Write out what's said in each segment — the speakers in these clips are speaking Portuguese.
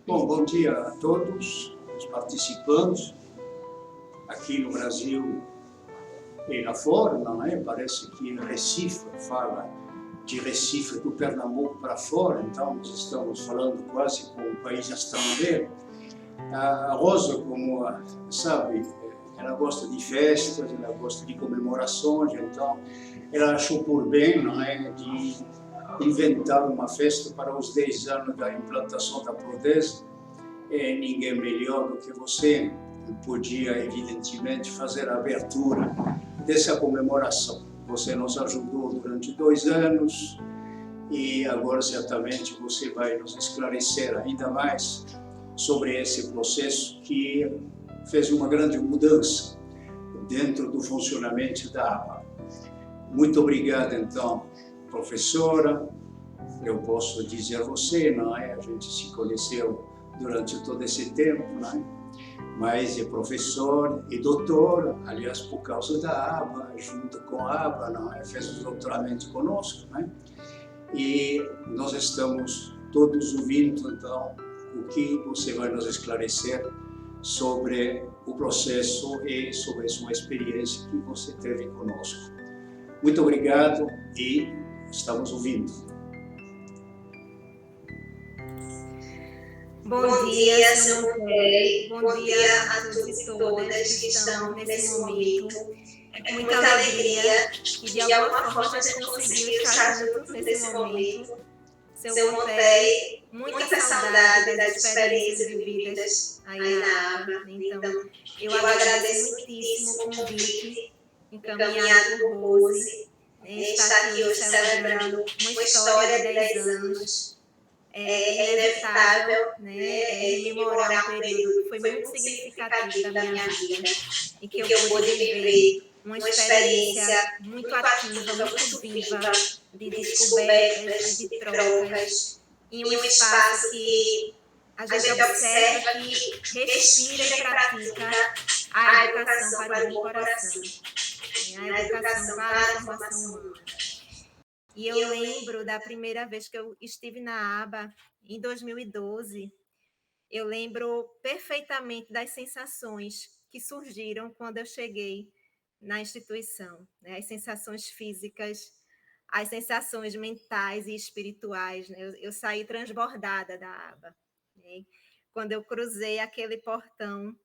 Bom dia a todos os participantes aqui no Brasil e lá fora, não é? Parece que Recife fala de Recife do Pernambuco para fora, então nós estamos falando quase com um país estrangeiro. A Rosa, como sabe, ela gosta de festas, ela gosta de comemorações, então ela achou por bem, não é, de inventar uma festa para os 10 anos da implantação da Prodesp. Ninguém melhor do que você podia, evidentemente, fazer a abertura dessa comemoração. Você nos ajudou durante 2 anos e agora certamente você vai nos esclarecer ainda mais sobre esse processo que fez uma grande mudança dentro do funcionamento da ABA. Muito obrigado, então, professora. Eu posso dizer a você, não é? A gente se conheceu durante todo esse tempo, não é? Mas é professor e doutor, aliás, por causa da ABA, junto com a ABA, não é? Fez o doutoramento conosco, não é? E nós estamos todos ouvindo, então, o que você vai nos esclarecer sobre o processo e sobre a sua experiência que você teve conosco. Muito obrigado e estamos ouvindo. Bom dia, seu Monteiro. Bom dia a todos e todas que estão nesse momento. É com muita alegria que de alguma forma a gente conseguiu estar junto nesse momento. Seu Monteiro, muita saudade das experiências vividas aí na ABA. Então, eu agradeço muitíssimo o convite encaminhado por Rose, estar aqui hoje celebrando uma história de 10 anos. É inevitável, né, rememorar um período que foi muito significativo da minha vida e que eu pude viver uma experiência muito ativa, muito viva de descobertas, de trocas, em um espaço que a gente observa que respira e pratica a educação para o bom coração, a educação para a formação humana. E eu lembro da primeira vez que eu estive na ABA, em 2012, eu lembro perfeitamente das sensações que surgiram quando eu cheguei na instituição, né? As sensações físicas, as sensações mentais e espirituais, né? Eu saí transbordada da ABA, né? Quando eu cruzei aquele portão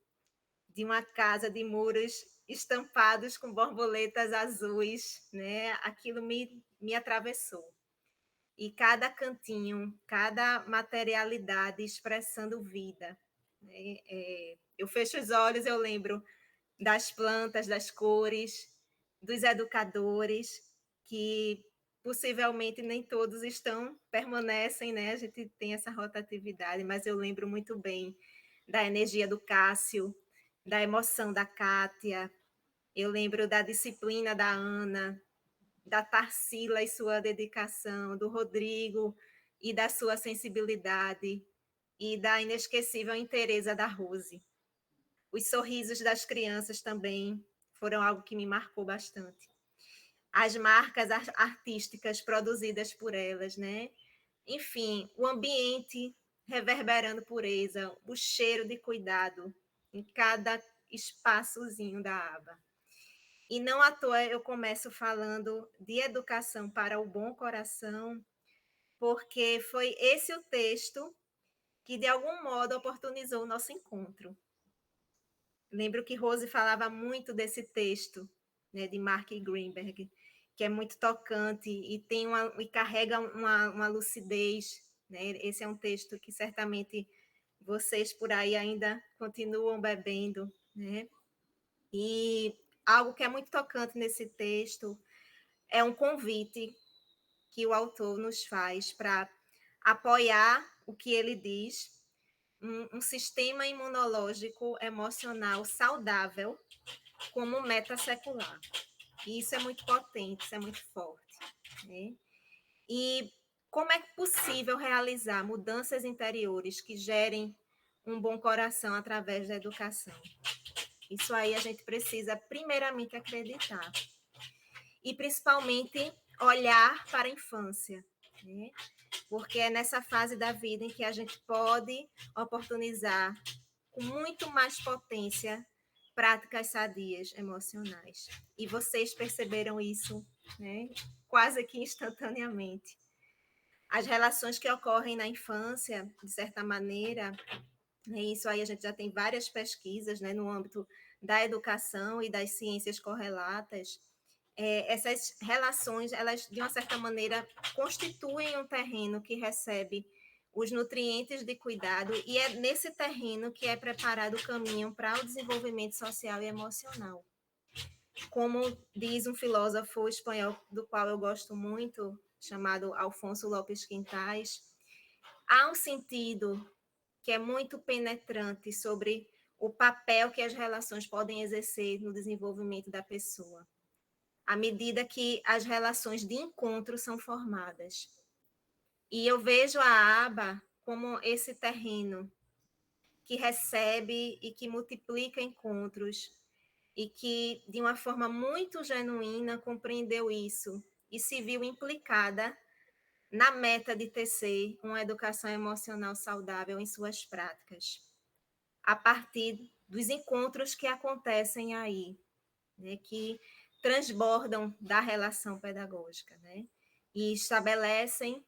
de uma casa de muros estampados com borboletas azuis, né? Aquilo me atravessou. E cada cantinho, cada materialidade expressando vida, né? Eu fecho os olhos, eu lembro das plantas, das cores, dos educadores, que possivelmente nem todos permanecem, né? A gente tem essa rotatividade, mas eu lembro muito bem da energia do Cássio, da emoção da Kátia, eu lembro da disciplina da Ana, da Tarsila e sua dedicação, do Rodrigo e da sua sensibilidade, e da inesquecível inteireza da Rose. Os sorrisos das crianças também foram algo que me marcou bastante. As marcas artísticas produzidas por elas, né? Enfim, o ambiente reverberando pureza, o cheiro de cuidado em cada espaçozinho da aba. E não à toa eu começo falando de educação para o bom coração, porque foi esse o texto que, de algum modo, oportunizou o nosso encontro. Lembro que Rose falava muito desse texto, né, de Mark Greenberg, que é muito tocante e e carrega uma lucidez, né? Esse é um texto que certamente vocês por aí ainda continuam bebendo, né? E algo que é muito tocante nesse texto é um convite que o autor nos faz para apoiar o que ele diz, um sistema imunológico emocional saudável como meta secular. E isso é muito potente, isso é muito forte, né? E como é possível realizar mudanças interiores que gerem um bom coração através da educação? Isso aí a gente precisa, primeiramente, acreditar. E, principalmente, olhar para a infância, né? porque é nessa fase da vida em que a gente pode oportunizar com muito mais potência práticas sadias emocionais. E vocês perceberam isso, né? Quase que instantaneamente. As relações que ocorrem na infância, de certa maneira, né, isso aí a gente já tem várias pesquisas, né, no âmbito da educação e das ciências correlatas. Essas relações, elas, de uma certa maneira, constituem um terreno que recebe os nutrientes de cuidado, e é nesse terreno que é preparado o caminho para o desenvolvimento social e emocional. Como diz um filósofo espanhol do qual eu gosto muito, chamado Alfonso Lopes Quintais, há um sentido que é muito penetrante sobre o papel que as relações podem exercer no desenvolvimento da pessoa, à medida que as relações de encontro são formadas. E eu vejo a aba como esse terreno que recebe e que multiplica encontros e que, de uma forma muito genuína, compreendeu isso e se viu implicada na meta de tecer uma educação emocional saudável em suas práticas, a partir dos encontros que acontecem aí, né, que transbordam da relação pedagógica, né, e estabelecem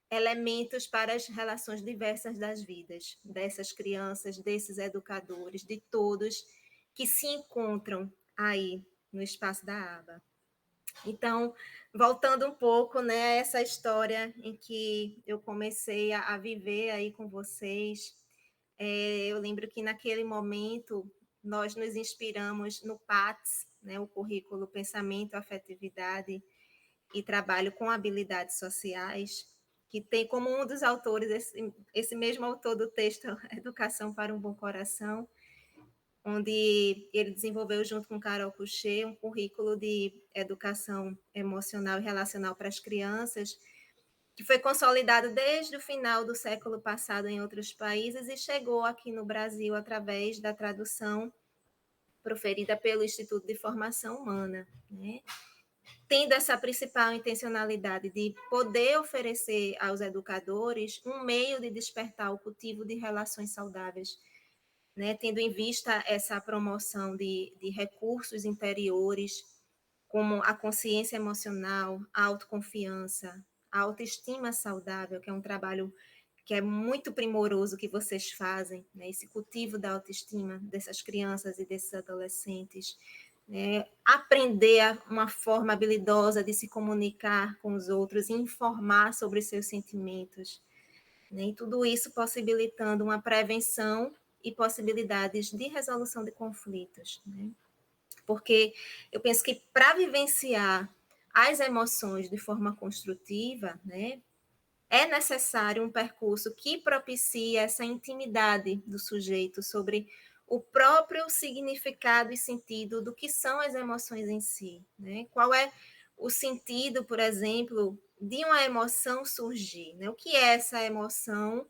elementos para as relações diversas das vidas, dessas crianças, desses educadores, de todos que se encontram aí no espaço da aba. Então, voltando um pouco, né, a essa história em que eu comecei a viver aí com vocês, eu lembro que naquele momento nós nos inspiramos no PATS, né, o currículo Pensamento, Afetividade e Trabalho com Habilidades Sociais, que tem como um dos autores esse mesmo autor do texto Educação para um Bom Coração, onde ele desenvolveu junto com Carol Couchet um currículo de educação emocional e relacional para as crianças, que foi consolidado desde o final do século passado em outros países e chegou aqui no Brasil através da tradução proferida pelo Instituto de Formação Humana, né? Tendo essa principal intencionalidade de poder oferecer aos educadores um meio de despertar o cultivo de relações saudáveis, né? Tendo em vista essa promoção de recursos interiores, como a consciência emocional, a autoconfiança, a autoestima saudável, que é um trabalho que é muito primoroso que vocês fazem, né? Esse cultivo da autoestima dessas crianças e desses adolescentes, né? Aprender uma forma habilidosa de se comunicar com os outros e informar sobre seus sentimentos, né? E tudo isso possibilitando uma prevenção e possibilidades de resolução de conflitos, né? Porque eu penso que para vivenciar as emoções de forma construtiva, né, é necessário um percurso que propicie essa intimidade do sujeito sobre o próprio significado e sentido do que são as emoções em si, né? Qual é o sentido, por exemplo, de uma emoção surgir, né? O que é essa emoção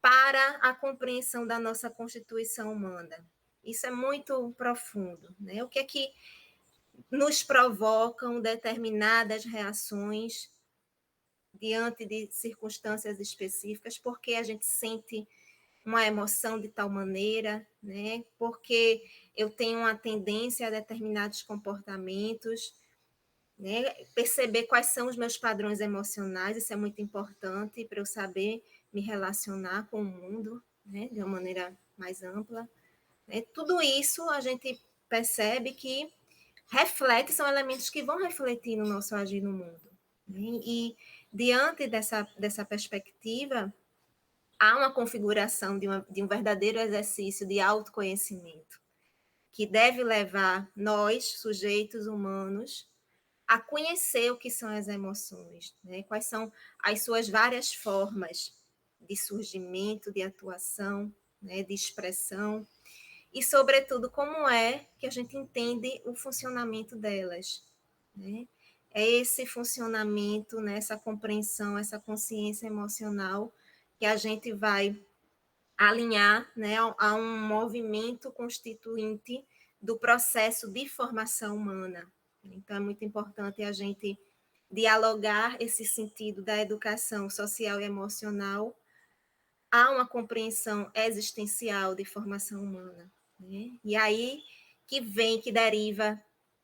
para a compreensão da nossa constituição humana? Isso é muito profundo, né? O que é que nos provocam determinadas reações diante de circunstâncias específicas, porque a gente sente uma emoção de tal maneira, né? Porque eu tenho uma tendência a determinados comportamentos, né? Perceber quais são os meus padrões emocionais, isso é muito importante para eu saber me relacionar com o mundo, né? De uma maneira mais ampla, né? Tudo isso a gente percebe que reflete, são elementos que vão refletir no nosso agir no mundo, né? E diante dessa perspectiva, há uma configuração de um verdadeiro exercício de autoconhecimento, que deve levar nós, sujeitos humanos, a conhecer o que são as emoções, né? Quais são as suas várias formas de surgimento, de atuação, né? De expressão, e, sobretudo, como é que a gente entende o funcionamento delas, né? É esse funcionamento, né, essa compreensão, essa consciência emocional que a gente vai alinhar, né, a um movimento constituinte do processo de formação humana. Então, é muito importante a gente dialogar esse sentido da educação social e emocional a uma compreensão existencial de formação humana, né? E aí que deriva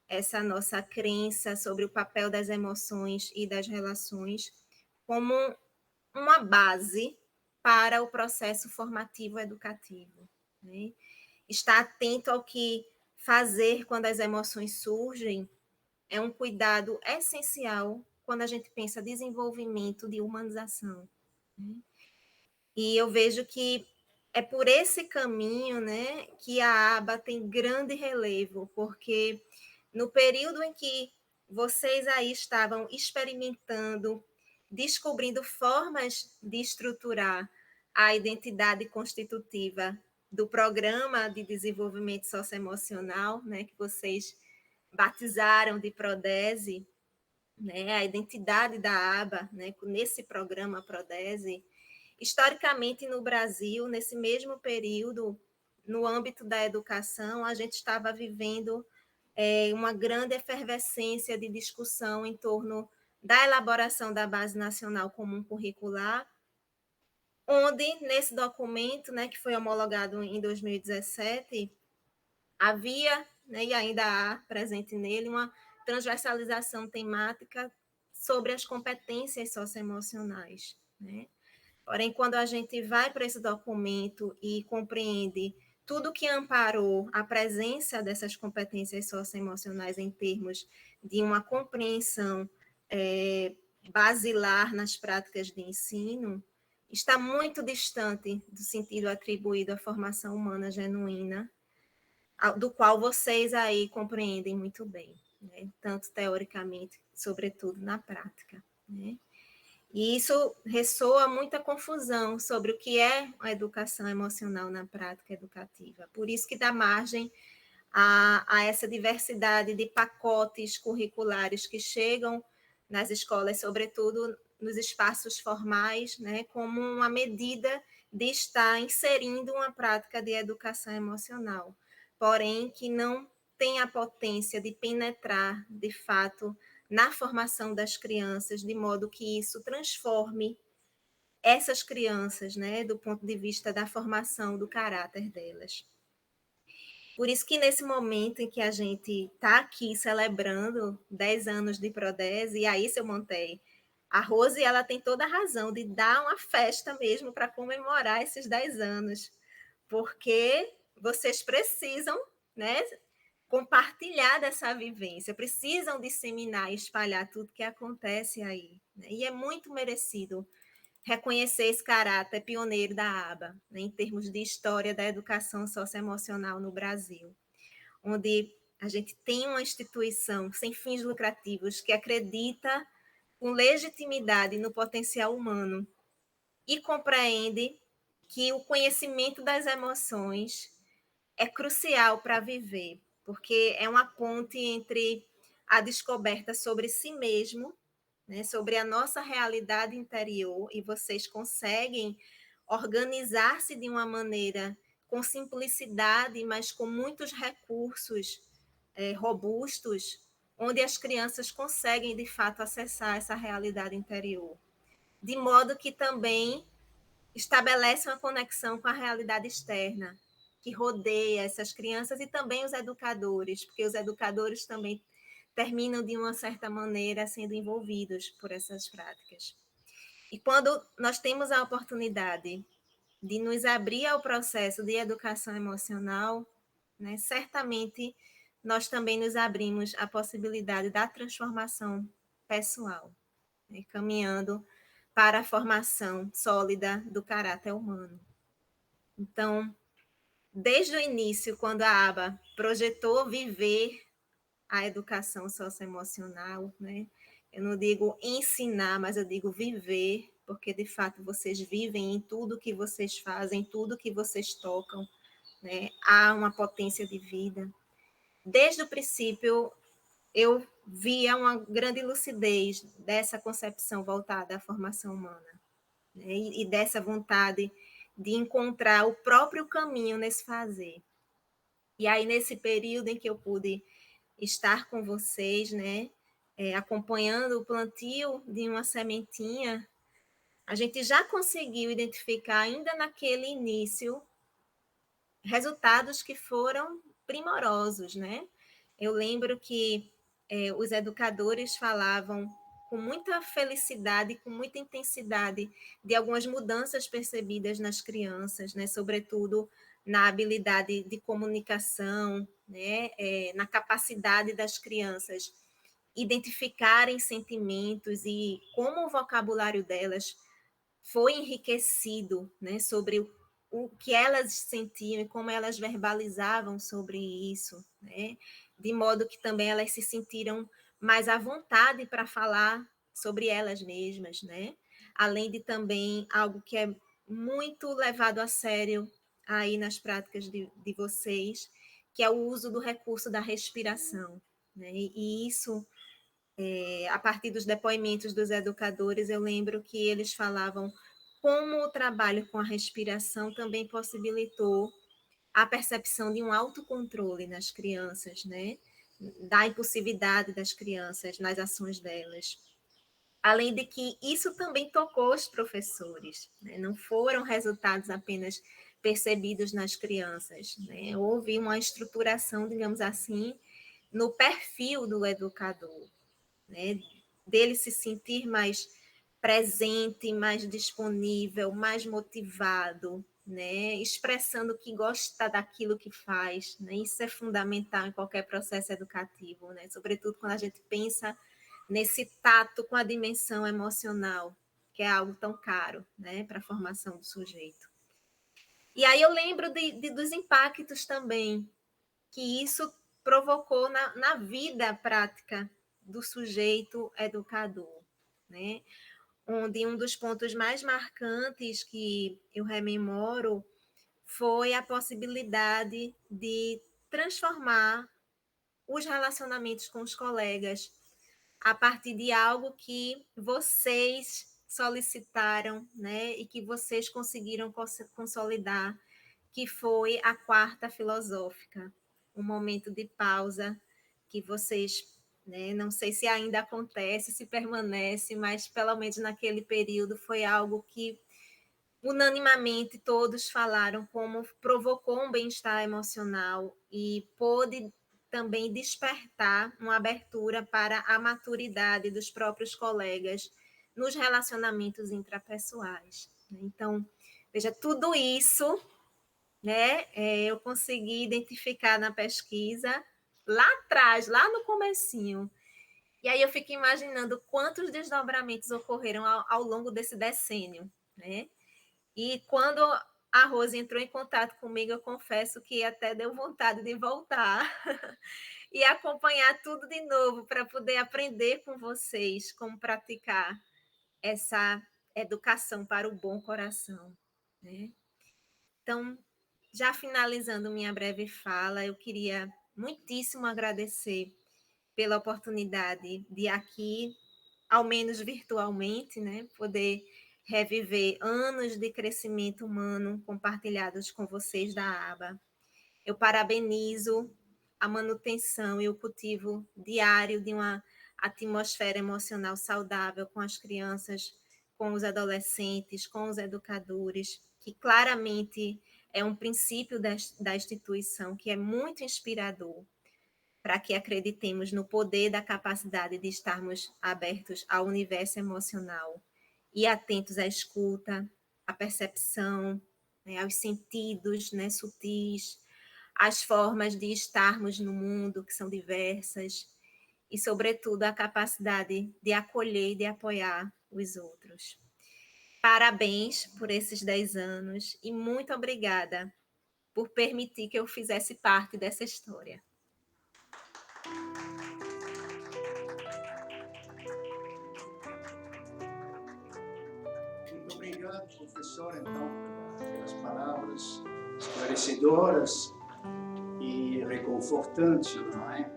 essa nossa crença sobre o papel das emoções e das relações como uma base para o processo formativo educativo, né? Estar atento ao que fazer quando as emoções surgem é um cuidado essencial quando a gente pensa desenvolvimento de humanização, né? E eu vejo que é por esse caminho, né, que a aba tem grande relevo, porque no período em que vocês aí estavam experimentando, descobrindo formas de estruturar a identidade constitutiva do programa de desenvolvimento socioemocional, né, que vocês batizaram de Prodese, né, a identidade da aba, né, nesse programa Prodese. Historicamente, no Brasil, nesse mesmo período, no âmbito da educação, a gente estava vivendo uma grande efervescência de discussão em torno da elaboração da Base Nacional Comum Curricular, onde, nesse documento, né, que foi homologado em 2017, havia, né, e ainda há presente nele, uma transversalização temática sobre as competências socioemocionais, né? Porém, quando a gente vai para esse documento e compreende tudo que amparou a presença dessas competências socioemocionais em termos de uma compreensão basilar nas práticas de ensino, está muito distante do sentido atribuído à formação humana genuína, do qual vocês aí compreendem muito bem, né? Tanto teoricamente, sobretudo na prática, né? E isso ressoa muita confusão sobre o que é a educação emocional na prática educativa. Por isso que dá margem a essa diversidade de pacotes curriculares que chegam nas escolas, sobretudo nos espaços formais, né, como uma medida de estar inserindo uma prática de educação emocional, porém que não tem a potência de penetrar, de fato, na formação das crianças, de modo que isso transforme essas crianças, né, do ponto de vista da formação do caráter delas. Por isso que nesse momento em que a gente está aqui celebrando 10 anos de Prodese, e aí, seu Montei, a Rose ela tem toda a razão de dar uma festa mesmo para comemorar esses 10 anos, porque vocês precisam, né, compartilhar dessa vivência, precisam disseminar e espalhar tudo que acontece aí, né? E é muito merecido reconhecer esse caráter pioneiro da aba, né, em termos de história da educação socioemocional no Brasil, onde a gente tem uma instituição sem fins lucrativos que acredita com legitimidade no potencial humano e compreende que o conhecimento das emoções é crucial para viver, porque é uma ponte entre a descoberta sobre si mesmo, né, sobre a nossa realidade interior, e vocês conseguem organizar-se de uma maneira com simplicidade, mas com muitos recursos robustos, onde as crianças conseguem, de fato, acessar essa realidade interior. De modo que também estabelece uma conexão com a realidade externa, que rodeia essas crianças e também os educadores, porque os educadores também terminam, de uma certa maneira, sendo envolvidos por essas práticas. E quando nós temos a oportunidade de nos abrir ao processo de educação emocional, né, certamente nós também nos abrimos à possibilidade da transformação pessoal, né, caminhando para a formação sólida do caráter humano. Então, desde o início, quando a aba projetou viver a educação socioemocional, né? Eu não digo ensinar, mas eu digo viver, porque de fato vocês vivem em tudo que vocês fazem, em tudo que vocês tocam, né? Há uma potência de vida. Desde o princípio, eu via uma grande lucidez dessa concepção voltada à formação humana, né? E dessa vontade de encontrar o próprio caminho nesse fazer. E aí, nesse período em que eu pude estar com vocês, né, acompanhando o plantio de uma sementinha, a gente já conseguiu identificar, ainda naquele início, resultados que foram primorosos, né? Eu lembro que os educadores falavam com muita felicidade, com muita intensidade, de algumas mudanças percebidas nas crianças, né? Sobretudo na habilidade de comunicação, né? Na capacidade das crianças identificarem sentimentos e como o vocabulário delas foi enriquecido, né? Sobre o que elas sentiam e como elas verbalizavam sobre isso, né? De modo que também elas se sentiram mais à vontade para falar sobre elas mesmas, né? Além de também algo que é muito levado a sério aí nas práticas de vocês, que é o uso do recurso da respiração, né? E isso, a partir dos depoimentos dos educadores, eu lembro que eles falavam como o trabalho com a respiração também possibilitou a percepção de um autocontrole nas crianças, né? Da impulsividade das crianças nas ações delas. Além de que isso também tocou os professores, né? Não foram resultados apenas percebidos nas crianças, né? Houve uma estruturação, digamos assim, no perfil do educador, né? Dele se sentir mais presente, mais disponível, mais motivado, né? Expressando que gosta daquilo que faz, né? Isso é fundamental em qualquer processo educativo, né? Sobretudo quando a gente pensa nesse tato com a dimensão emocional, que é algo tão caro, né? Para a formação do sujeito. E aí eu lembro dos impactos também que isso provocou na vida prática do sujeito educador, né? Onde um dos pontos mais marcantes que eu rememoro foi a possibilidade de transformar os relacionamentos com os colegas a partir de algo que vocês solicitaram, né, e que vocês conseguiram consolidar, que foi a quarta filosófica, um momento de pausa que vocês, né, não sei se ainda acontece, se permanece, mas pelo menos naquele período foi algo que unanimamente todos falaram como provocou um bem-estar emocional e pôde também despertar uma abertura para a maturidade dos próprios colegas nos relacionamentos intrapessoais. Então, veja, tudo isso, né, eu consegui identificar na pesquisa lá atrás, lá no comecinho. E aí eu fico imaginando quantos desdobramentos ocorreram ao longo desse decênio, né? E quando a Rose entrou em contato comigo, eu confesso que até deu vontade de voltar e acompanhar tudo de novo para poder aprender com vocês como praticar essa educação para o bom coração, né? Então, já finalizando minha breve fala, eu queria muitíssimo agradecer pela oportunidade de aqui, ao menos virtualmente, né, poder reviver anos de crescimento humano compartilhados com vocês da aba. Eu parabenizo a manutenção e o cultivo diário de uma atmosfera emocional saudável com as crianças, com os adolescentes, com os educadores, que claramente é um princípio da instituição que é muito inspirador para que acreditemos no poder da capacidade de estarmos abertos ao universo emocional e atentos à escuta, à percepção, né, aos sentidos, né, sutis, às formas de estarmos no mundo, que são diversas, e, sobretudo, a capacidade de acolher e de apoiar os outros. Parabéns por esses 10 anos e muito obrigada por permitir que eu fizesse parte dessa história. Muito obrigado, professor, então, pelas palavras esclarecedoras e reconfortantes, não é?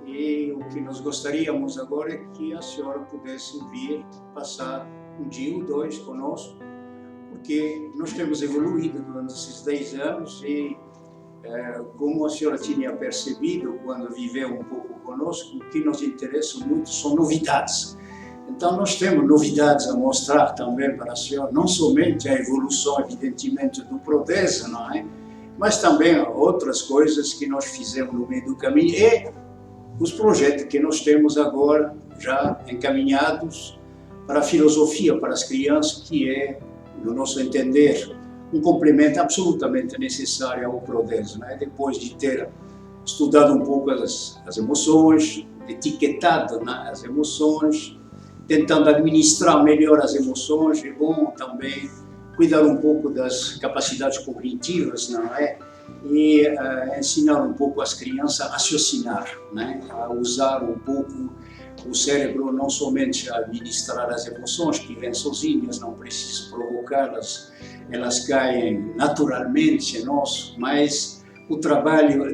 E o que nós gostaríamos agora é que a senhora pudesse vir passar um dia ou dois conosco, porque nós temos evoluído durante esses 10 anos e Como a senhora tinha percebido quando viveu um pouco conosco, o que nos interessa muito são novidades. Então, nós temos novidades a mostrar também para a senhora, não somente a evolução, evidentemente, do Prodesa, não é? Mas também outras coisas que nós fizemos no meio do caminho e os projetos que nós temos agora já encaminhados para a filosofia para as crianças, que é, no nosso entender, um complemento absolutamente necessário ao Prodesa, né? Depois de ter estudado um pouco as emoções, etiquetado, né, as emoções, tentando administrar melhor as emoções, é bom também cuidar um pouco das capacidades cognitivas, não é? E ensinar um pouco as crianças a raciocinar, né? A usar um pouco o cérebro, não somente a administrar as emoções que vêm sozinhas, não precisa provocá-las, elas caem naturalmente em nós, mas o trabalho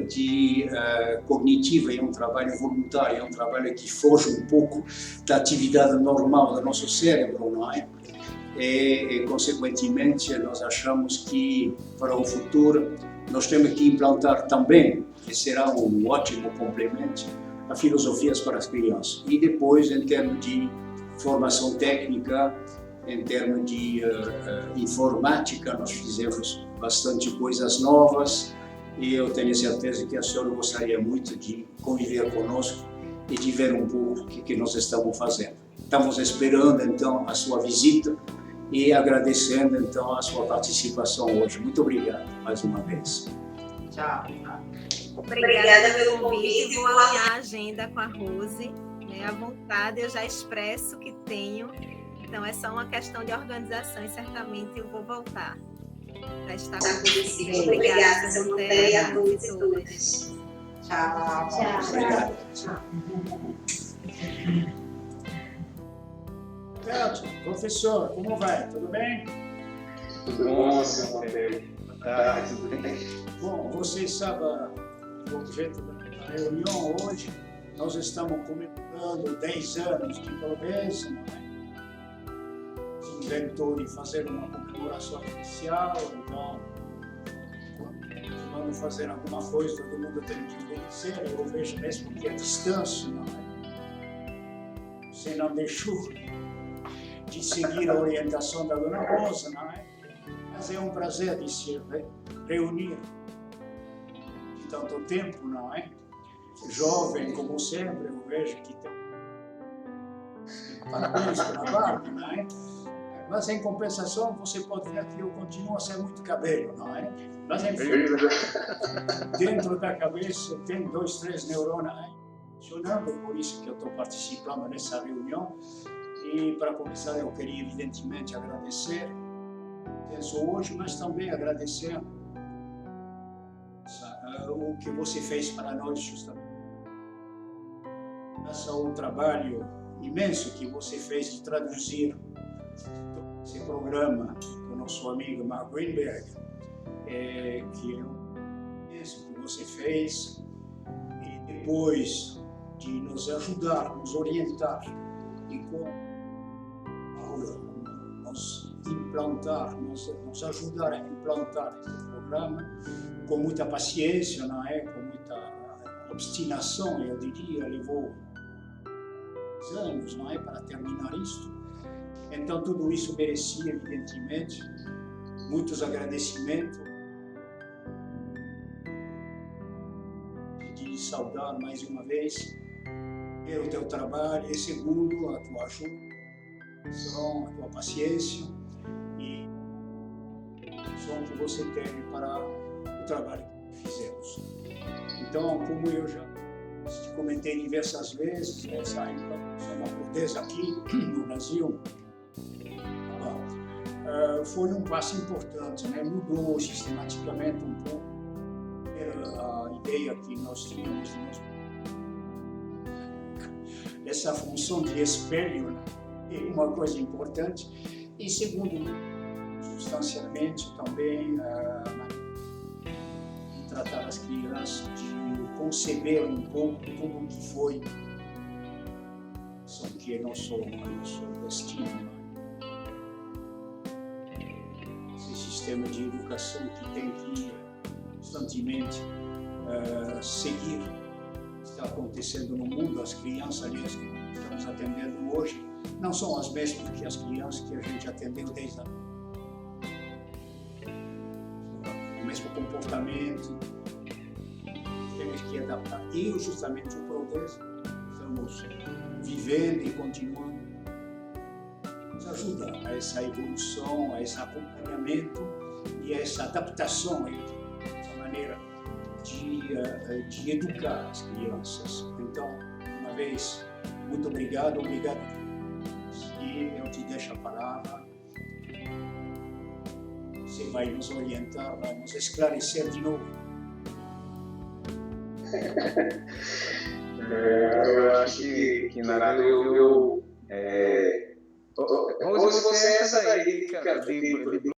cognitivo é um trabalho voluntário, é um trabalho que foge um pouco da atividade normal do nosso cérebro, não é? E consequentemente, nós achamos que para o futuro nós temos que implantar também, que será um ótimo complemento, a filosofias para as crianças. E depois, em termos de formação técnica, em termos de informática, nós fizemos bastante coisas novas e eu tenho certeza que a senhora gostaria muito de conviver conosco e de ver um pouco o que nós estamos fazendo. Estamos esperando, então, a sua visita e agradecendo, então, a sua participação hoje. Muito obrigado, mais uma vez. Tchau. Obrigada pelo convite. Vou alinhar a agenda com a Rose, né? À vontade, eu já expresso que tenho. Então, é só uma questão de organização e certamente eu vou voltar para estar com vocês. Obrigada, Santana, e a todos e todas. Tchau. Obrigado. Professor, como vai? Tudo bem? Tudo bom, senhor Pompeu? Boa tarde, tudo bem? Bom, vocês sabem o objeto da reunião hoje. Nós estamos comemorando 10 anos de Prodesa, não é? Se inventou de fazer uma comemoração especial, então quando vamos fazer alguma coisa, todo mundo tem que obedecer. Eu vejo mesmo que a distância, não é? Você não deixou de seguir a orientação da Dona Rosa, não é? Mas é um prazer de se reunir de tanto tempo, não é? Jovem, como sempre, eu vejo que tem parabéns pela barba, não é? Mas, em compensação, você pode ver que eu continuo a ser muito cabelo, não é? Mas, enfim, dentro da cabeça tem 2, 3 neurônios funcionando, por isso que eu estou participando nessa reunião. E, para começar, eu queria, evidentemente, agradecer hoje, mas também agradecer o que você fez para nós, justamente. Graças ao trabalho imenso que você fez de traduzir esse programa com o nosso amigo Mark Greenberg, que é isso que você fez, e depois de nos ajudar, nos orientar e nos ajudar a implantar este programa com muita paciência, não é? Com muita obstinação, eu diria, levou anos, não é, para terminar isto. Então tudo isso merecia, evidentemente, muitos agradecimentos, de saudar mais uma vez pelo teu trabalho e segundo a tua ajuda, a tua paciência e a som que você teve para o trabalho que fizemos. Então, como eu já te comentei diversas vezes, essa implantação da Prodesa aqui no Brasil foi um passo importante, né? Mudou sistematicamente um pouco a ideia que nós tínhamos essa função de espelho, né? É uma coisa importante, e segundo, substancialmente também de tratar as crianças, de conceber um pouco tudo o que foi, que é nosso destino, esse sistema de educação que tem que constantemente seguir o que está acontecendo no mundo. As crianças, aliás, que estamos atendendo hoje, não são as mesmas que as crianças que a gente atendeu 10 anos. O mesmo comportamento, temos que adaptar. E justamente o progresso, estamos vivendo e continuando, nos ajuda a essa evolução, a esse acompanhamento e a essa adaptação, essa maneira de educar as crianças. Então, uma vez, muito obrigado. E eu te deixo a palavra. Você vai nos orientar, vai nos esclarecer de novo. Eu acho que na verdade vamos ver essa aí, cara, de